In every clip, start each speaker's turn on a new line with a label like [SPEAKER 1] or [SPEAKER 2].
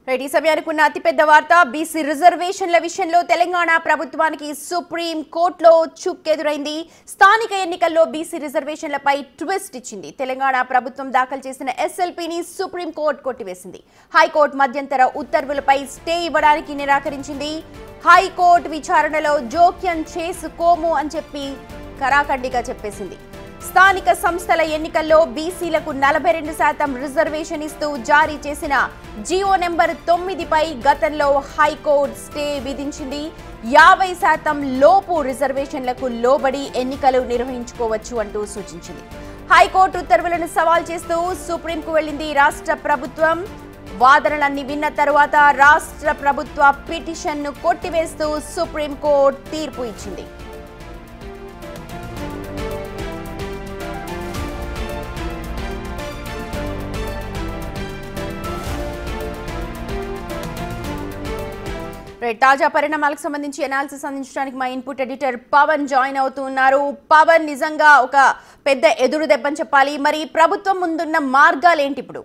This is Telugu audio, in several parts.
[SPEAKER 1] రెడ్డి సమయానికి ఉన్న అతిపెద్ద వార్త బీసీ రిజర్వేషన్ల విషయంలో తెలంగాణ ప్రభుత్వానికి సుప్రీం కోర్టులో చుక్కెదురైంది. స్థానిక ఎన్నికల్లో బీసీ రిజర్వేషన్లపై ట్విస్ట్ ఇచ్చింది. తెలంగాణ ప్రభుత్వం దాఖలు చేసిన ఎస్ఎల్పీని సుప్రీం కోర్టు కొట్టివేసింది. హైకోర్టు మధ్యంతర ఉత్తర్వులపై స్టే ఇవ్వడానికి నిరాకరించింది. హైకోర్టు విచారణలో జోక్యం చేసుకోము అని చెప్పి కరాఖండిగా చెప్పేసింది. స్థానిక సంస్థల ఎన్నికల్లో బీసీలకు 42% రిజర్వేషన్ ఇస్తూ జారీ చేసిన జియో నెంబర్ 9పై గతంలో హైకోర్టు స్టే విధించింది. 50% లోపు రిజర్వేషన్లకు లోబడి ఎన్నికలు నిర్వహించుకోవచ్చు అంటూ సూచించింది. హైకోర్టు ఉత్తర్వులను సవాల్ చేస్తూ సుప్రీంకు వెళ్లింది రాష్ట్ర ప్రభుత్వం. వాదనలన్నీ విన్న తరువాత రాష్ట్ర ప్రభుత్వ పిటిషన్ను కొట్టివేస్తూ సుప్రీంకోర్టు తీర్పు ఇచ్చింది. తాజా పరిణామాలకు సంబంధించి అనాలిసిస్ అందించడానికి మా ఇన్పుట్ ఎడిటర్ పవన్ జాయిన్ అవుతున్నారు. పవన్, నిజంగా ఒక పెద్ద ఎదురు దెబ్బని చెప్పాలి. మరి ప్రభుత్వం ముందున్న మార్గాలు ఏంటి ఇప్పుడు?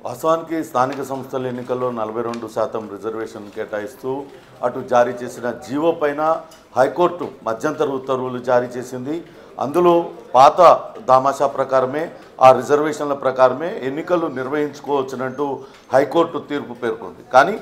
[SPEAKER 2] వాస్తవానికి స్థానిక సంస్థల ఎన్నికల్లో 42% రిజర్వేషన్ కేటాయిస్తూ అటు జారీ చేసిన జీవో పైన హైకోర్టు మధ్యంతర ఉత్తర్వులు జారీ చేసింది. అందులో పాత దామాషా ప్రకారమే, ఆ రిజర్వేషన్ల ప్రకారమే ఎన్నికలు నిర్వహించుకోవచ్చునంటూ హైకోర్టు తీర్పు పేర్కొంది. కానీ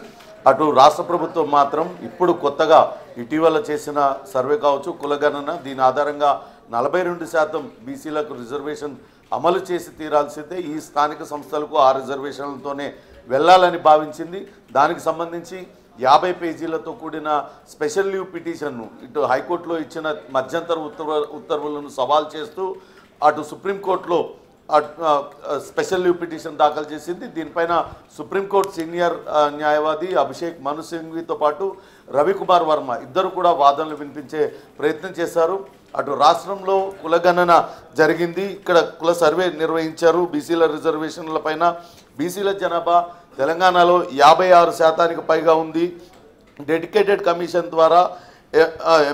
[SPEAKER 2] అటు రాష్ట్ర ప్రభుత్వం మాత్రం ఇప్పుడు కొత్తగా ఇటీవల చేసిన సర్వే కావచ్చు, కులగణన, దీని ఆధారంగా 42% బీసీలకు రిజర్వేషన్ అమలు చేసి తీరాల్సిందే. ఈ స్థానిక సంస్థలకు ఆ రిజర్వేషన్లతోనే వెళ్ళాలని భావించింది. దానికి సంబంధించి 50 పేజీలతో కూడిన స్పెషల్ లీవ్ పిటిషన్ను ఇటు హైకోర్టులో ఇచ్చిన మధ్యంతర ఉత్తర్వులను సవాల్ చేస్తూ అటు సుప్రీంకోర్టులో స్పెషల్ లీవ్ పిటిషన్ దాఖలు చేసింది. దీనిపైన సుప్రీంకోర్టు సీనియర్ న్యాయవాది అభిషేక్ మను సింఘ్వితో పాటు రవికుమార్ వర్మ ఇద్దరు కూడా వాదనలు వినిపించే ప్రయత్నం చేశారు. అటు రాష్ట్రంలో కులగణన జరిగింది, ఇక్కడ కుల సర్వే నిర్వహించారు. బీసీల రిజర్వేషన్ల పైన బీసీల జనాభా తెలంగాణలో 56% పైగా ఉంది. డెడికేటెడ్ కమిషన్ ద్వారా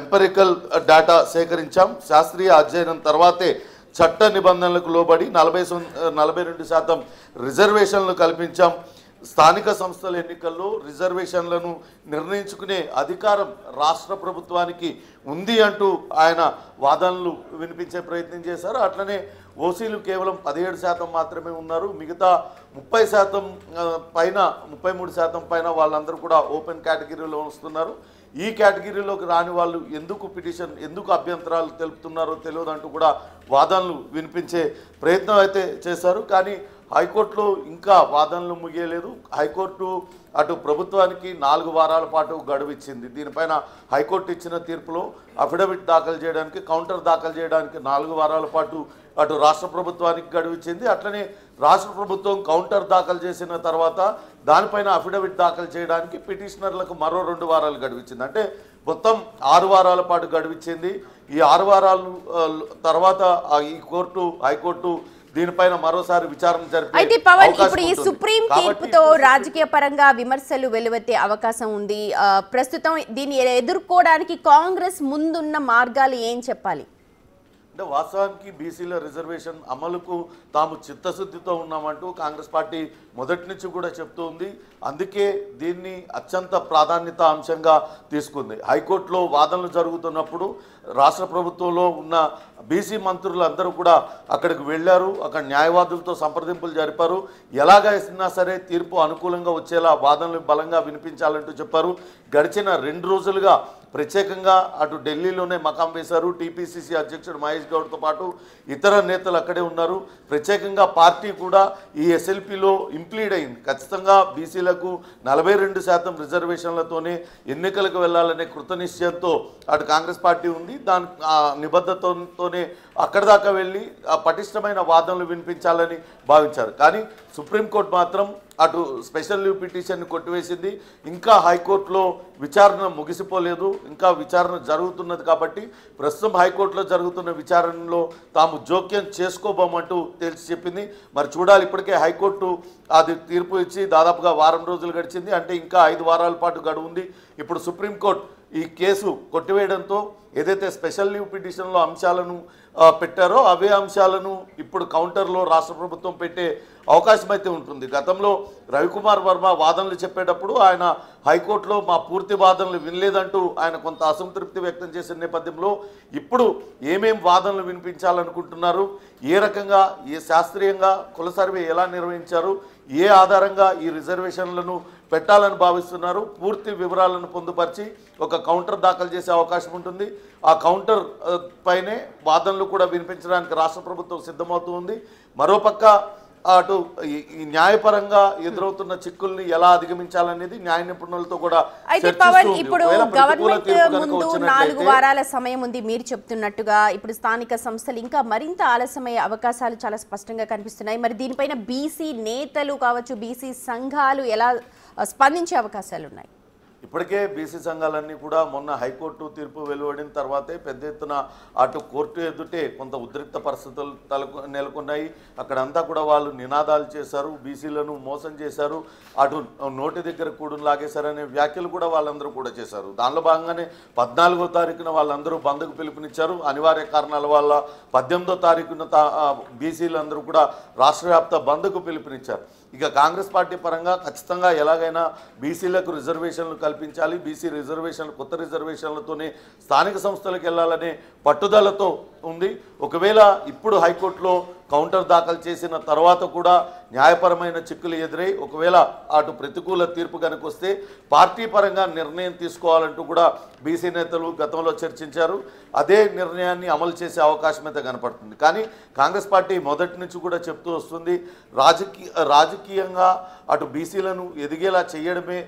[SPEAKER 2] ఎంపెరికల్ డేటా సేకరించాం. శాస్త్రీయ అధ్యయనం తర్వాతే చట్ట నిబంధనలకు లోబడి 42% రిజర్వేషన్లు కల్పించాం. స్థానిక సంస్థల ఎన్నికల్లో రిజర్వేషన్లను నిర్ణయించుకునే అధికారం రాష్ట్ర ప్రభుత్వానికి ఉంది అంటూ ఆయన వాదనలు వినిపించే ప్రయత్నం చేశారు. అట్లనే ఓసీలు కేవలం 17% మాత్రమే ఉన్నారు. మిగతా 30% పైన 33% పైన వాళ్ళందరూ కూడా ఓపెన్ కేటగిరీలో వస్తున్నారు. ఈ కేటగిరీలోకి రాని వాళ్ళు ఎందుకు అభ్యంతరాలు తెలుపుతున్నారో తెలియదంటూ కూడా వాదనలు వినిపించే ప్రయత్నం అయితే చేశారు. కానీ హైకోర్టులో ఇంకా వాదనలు ముగియలేదు. హైకోర్టు అటు ప్రభుత్వానికి 4 వారాల పాటు గడువు ఇచ్చింది. దీనిపైన హైకోర్టు ఇచ్చిన తీర్పులో అఫిడవిట్ దాఖలు చేయడానికి, కౌంటర్ దాఖలు చేయడానికి 4 వారాల పాటు అటు రాష్ట్ర ప్రభుత్వానికి గడువు ఇచ్చింది. అట్లనే రాష్ట్ర ప్రభుత్వం కౌంటర్ దాఖలు చేసిన తర్వాత దానిపైన అఫిడవిట్ దాఖలు చేయడానికి పిటిషనర్లకు మరో 2 వారాలు గడువు ఇచ్చింది. అంటే మొత్తం 6 వారాల పాటు గడువు ఇచ్చింది. ఈ 6 వారాలు తర్వాత ఈ హైకోర్టు దీనిపైన మరోసారి విచారణ జరిపి.
[SPEAKER 1] అయితే పవన్, ఇప్పుడు ఈ సుప్రీం తీర్పుతో రాజకీయ పరంగా విమర్శలు వెలువెత్తే అవకాశం ఉంది. ప్రస్తుతం దీన్ని ఎదుర్కోవడానికి కాంగ్రెస్ ముందున్న మార్గాలు ఏం చెప్పాలి?
[SPEAKER 2] అంటే వాస్తవానికి బీసీల రిజర్వేషన్ అమలుకు తాము చిత్తశుద్ధితో ఉన్నామంటూ కాంగ్రెస్ పార్టీ మొదటి నుంచి కూడా చెప్తూ ఉంది. అందుకే దీన్ని అత్యంత ప్రాధాన్యత అంశంగా తీసుకుంది. హైకోర్టులో వాదనలు జరుగుతున్నప్పుడు రాష్ట్ర ప్రభుత్వంలో ఉన్న బీసీ మంత్రులందరూ కూడా అక్కడికి వెళ్ళారు. అక్కడ న్యాయవాదులతో సంప్రదింపులు జరిపారు. ఎలాగైనా సరే తీర్పు అనుకూలంగా వచ్చేలా వాదనలు బలంగా వినిపించాలంటూ చెప్పారు. గడిచిన 2 రోజులుగా ప్రత్యేకంగా అటు ఢిల్లీలోనే మకాం వేశారు. టీపీసీసీ అధ్యక్షుడు మహేష్ గౌడ్తో పాటు ఇతర నేతలు అక్కడే ఉన్నారు. ప్రత్యేకంగా పార్టీ కూడా ఈ ఎస్ఎల్పీలో ఇంప్లీడ్ అయింది. ఖచ్చితంగా బీసీలకు 42% రిజర్వేషన్లతోనే ఎన్నికలకు వెళ్లాలనే కృతనిశ్చయంతో అటు కాంగ్రెస్ పార్టీ ఉంది. దాని నిబద్ధతతోనే అక్కడి దాకా వెళ్ళి పటిష్టమైన వాదనలు వినిపించాలని భావించారు. కానీ సుప్రీంకోర్టు మాత్రం అటు స్పెషల్ లీవ్ పిటిషన్ని కొట్టివేసింది. ఇంకా హైకోర్టులో విచారణ ముగిసిపోలేదు, ఇంకా విచారణ జరుగుతున్నది. కాబట్టి ప్రస్తుతం హైకోర్టులో జరుగుతున్న విచారణలో తాము జోక్యం చేసుకోబోమంటూ తేల్చి చెప్పింది. మరి చూడాలి. ఇప్పటికే హైకోర్టు అది తీర్పు ఇచ్చి దాదాపుగా వారం రోజులు గడిచింది. అంటే ఇంకా 5 వారాల పాటు గడువు ఉంది. ఇప్పుడు సుప్రీంకోర్టు ఈ కేసు కొట్టివేయడంతో ఏదైతే స్పెషల్ లీవ్ పిటిషన్లో అంశాలను పెట్టారో అవే అంశాలను ఇప్పుడు కౌంటర్లో రాష్ట్ర ప్రభుత్వం పెట్టే అవకాశం అయితే ఉంటుంది. గతంలో రవికుమార్ వర్మ వాదనలు చెప్పేటప్పుడు ఆయన హైకోర్టులో మా పూర్తి వాదనలు వినలేదంటూ ఆయన కొంత అసంతృప్తి వ్యక్తం చేసిన నేపథ్యంలో ఇప్పుడు ఏమేం వాదనలు వినిపించాలనుకుంటున్నారు, ఏ రకంగా ఏ శాస్త్రీయంగా కుల సర్వే ఎలా నిర్వహించారు, ఏ ఆధారంగా ఈ రిజర్వేషన్లను పెట్టాలని భావిస్తున్నారు, పూర్తి వివరాలను పొందుపరిచి ఒక కౌంటర్ దాఖలు చేసే అవకాశం ఉంటుంది. ఆ కౌంటర్ పైనే వాదనలు కూడా వినిపించడానికి రాష్ట్ర ప్రభుత్వం సిద్ధమవుతుంది. మరోపక్క అటు ఈ న్యాయపరంగా ఎదురవుతున్న చిక్కుల్ని ఎలా అధిగమించాలనేది న్యాయ నిపుణులతో కూడా
[SPEAKER 1] అయితే పవన్ ఇప్పుడు గవర్నమెంట్ ముందు 4 వారాల సమయం ఉంది మీరు చెప్తున్నట్టుగా. ఇప్పుడు స్థానిక సంస్థలు ఇంకా మరింత ఆలస్యమయ్యే అవకాశాలు చాలా స్పష్టంగా కనిపిస్తున్నాయి. మరి దీనిపైన బీసీ నేతలు కావచ్చు, బీసీ సంఘాలు ఎలా స్పందించే అవకాశాలు ఉన్నాయి?
[SPEAKER 2] ఇప్పటికే బీసీ సంఘాలన్నీ కూడా మొన్న హైకోర్టు తీర్పు వెలువడిన తర్వాతే పెద్ద ఎత్తున అటు కోర్టు ఎదుటే కొంత ఉద్రిక్త పరిస్థితులు నెలకొన్నాయి. అక్కడంతా కూడా వాళ్ళు నినాదాలు చేశారు, బీసీలను మోసం చేశారు, అటు నోటి దగ్గర కూడును లాగేశారనే వ్యాఖ్యలు కూడా వాళ్ళందరూ కూడా చేశారు. దానిలో భాగంగానే 14వ తారీఖున వాళ్ళందరూ బంద్కు పిలుపునిచ్చారు. అనివార్య కారణాల వల్ల 18వ తారీఖున బీసీలందరూ కూడా రాష్ట్ర వ్యాప్త బంద్కు పిలుపునిచ్చారు. ఇక కాంగ్రెస్ పార్టీ పరంగా ఖచ్చితంగా ఎలాగైనా బీసీలకు రిజర్వేషన్లు కల్పించాలి, బీసీ రిజర్వేషన్లు కొత్త రిజర్వేషన్లతోనే స్థానిక సంస్థలకు వెళ్ళాలనే పట్టుదలతో ఉంది. ఒకవేళ ఇప్పుడు హైకోర్టులో కౌంటర్ దాఖలు చేసిన తర్వాత కూడా న్యాయపరమైన చిక్కులు ఎదురై ఒకవేళ అటు ప్రతికూల తీర్పు కనుక వస్తే పార్టీ పరంగా నిర్ణయం తీసుకోవాలంటూ కూడా బీసీ నేతలు గతంలో చర్చించారు. అదే నిర్ణయాన్ని అమలు చేసే అవకాశం అయితే కనపడుతుంది. కానీ కాంగ్రెస్ పార్టీ మొదటి నుంచి కూడా చెప్తూ వస్తుంది, రాజకీయంగా అటు బీసీలను ఎదిగేలా చేయడమే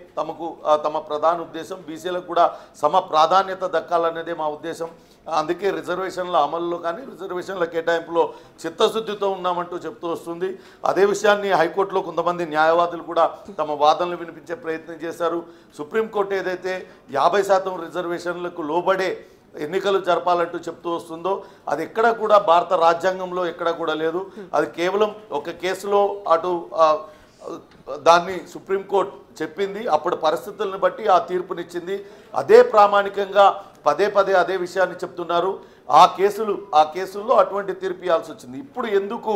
[SPEAKER 2] తమ ప్రధాన ఉద్దేశం, బీసీలకు కూడా సమ ప్రాధాన్యత దక్కాలనేదే మా ఉద్దేశం. అందుకే రిజర్వేషన్ల అమలులో కానీ రిజర్వేషన్ల కేటాయింపులో చిత్తశుద్ధితో ఉన్నామంటూ చెప్తూ వస్తుంది. అదే విషయాన్ని హైకోర్టులో కొంతమంది న్యాయవాదులు కూడా తమ వాదనలు వినిపించే ప్రయత్నం చేశారు. సుప్రీంకోర్టు ఏదైతే 50% రిజర్వేషన్లకు లోబడే ఎన్నికలు జరపాలంటూ చెప్తూ వస్తుందో అది ఎక్కడ కూడా భారత రాజ్యాంగంలో ఎక్కడ కూడా లేదు. అది కేవలం ఒక కేసులో అటు దాన్ని సుప్రీంకోర్టు చెప్పింది, అప్పుడు పరిస్థితులను బట్టి ఆ తీర్పునిచ్చింది. అదే ప్రామాణికంగా పదే అదే విషయాన్ని చెప్తున్నారు. ఆ కేసుల్లో అటువంటి తీర్పు ఇవ్వాల్సి వచ్చింది. ఇప్పుడు ఎందుకు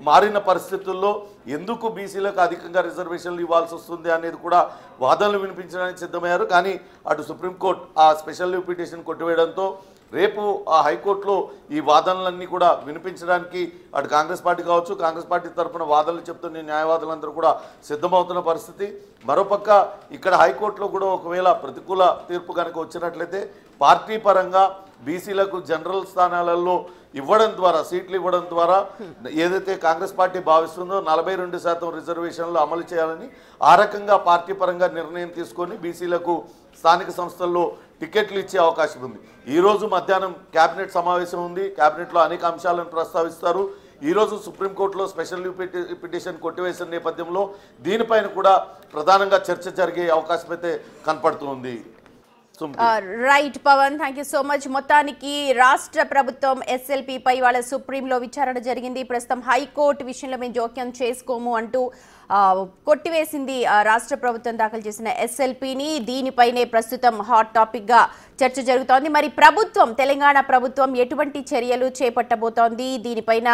[SPEAKER 2] మారిన పరిస్థితుల్లో ఎందుకు బీసీలకు అధికంగా రిజర్వేషన్లు ఇవ్వాల్సి వస్తుంది అనేది కూడా వాదనలు వినిపించడానికి సిద్ధమయ్యారు. కానీ అటు సుప్రీంకోర్టు ఆ స్పెషల్ లీవ్ పిటిషన్ కొట్టివేయడంతో రేపు ఆ హైకోర్టులో ఈ వాదనలన్నీ కూడా వినిపించడానికి అటు కాంగ్రెస్ పార్టీ కావచ్చు, కాంగ్రెస్ పార్టీ తరఫున వాదనలు చెప్తున్న న్యాయవాదులందరూ కూడా సిద్ధమవుతున్న పరిస్థితి. మరోపక్క ఇక్కడ హైకోర్టులో కూడా ఒకవేళ ప్రతికూల తీర్పు కనుక వచ్చినట్లయితే పార్టీ పరంగా బీసీలకు జనరల్ స్థానాలలో ఇవ్వడం ద్వారా, సీట్లు ఇవ్వడం ద్వారా ఏదైతే కాంగ్రెస్ పార్టీ భావిస్తుందో 42% రిజర్వేషన్లు అమలు చేయాలని ఆ రకంగా పార్టీ పరంగా నిర్ణయం తీసుకొని బీసీలకు స్థానిక సంస్థల్లో టికెట్లు ఇచ్చే అవకాశం ఉంది. ఈరోజు మధ్యాహ్నం కేబినెట్ సమావేశం ఉంది. కేబినెట్లో అనేక అంశాలను ప్రస్తావిస్తారు. ఈరోజు సుప్రీంకోర్టులో స్పెషల్ లీవ్ పిటిషన్ కొట్టివేసిన నేపథ్యంలో దీనిపైన కూడా ప్రధానంగా చర్చ జరిగే అవకాశం అయితే కనపడుతుంది.
[SPEAKER 1] Right Pawan, thank you so much. మొత్తానికి రాష్ట్ర ప్రభుత్వం ఎస్ఎల్పీ పై వాళ్ళ సుప్రీంలో విచారణ జరిగింది. ప్రస్తుతం హైకోర్టు విషయంలో మేము జోక్యం చేసుకోము అంటూ కొట్టివేసింది రాష్ట్ర ప్రభుత్వం దాఖలు చేసిన ఎస్ఎల్పీని. దీనిపైనే ప్రస్తుతం హాట్ టాపిక్ గా చర్చ జరుగుతోంది. మరి ప్రభుత్వం, తెలంగాణ ప్రభుత్వం ఎటువంటి చర్యలు చేపట్టబోతోంది, దీనిపైన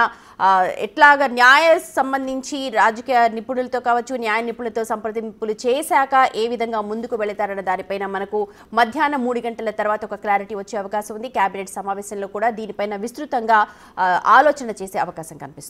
[SPEAKER 1] ఎట్లాగా న్యాయ సంబంధించి రాజకీయ నిపుణులతో కావచ్చు, న్యాయ నిపుణులతో సంప్రదింపులు చేశాక ఏ విధంగా ముందుకు వెళతారన్న దానిపైన మనకు మధ్యాహ్నం 3 గంటల తర్వాత ఒక క్లారిటీ వచ్చే అవకాశం ఉంది. కేబినెట్ సమావేశంలో కూడా దీనిపైన విస్తృతంగా ఆలోచన చేసే అవకాశం కనిపిస్తుంది.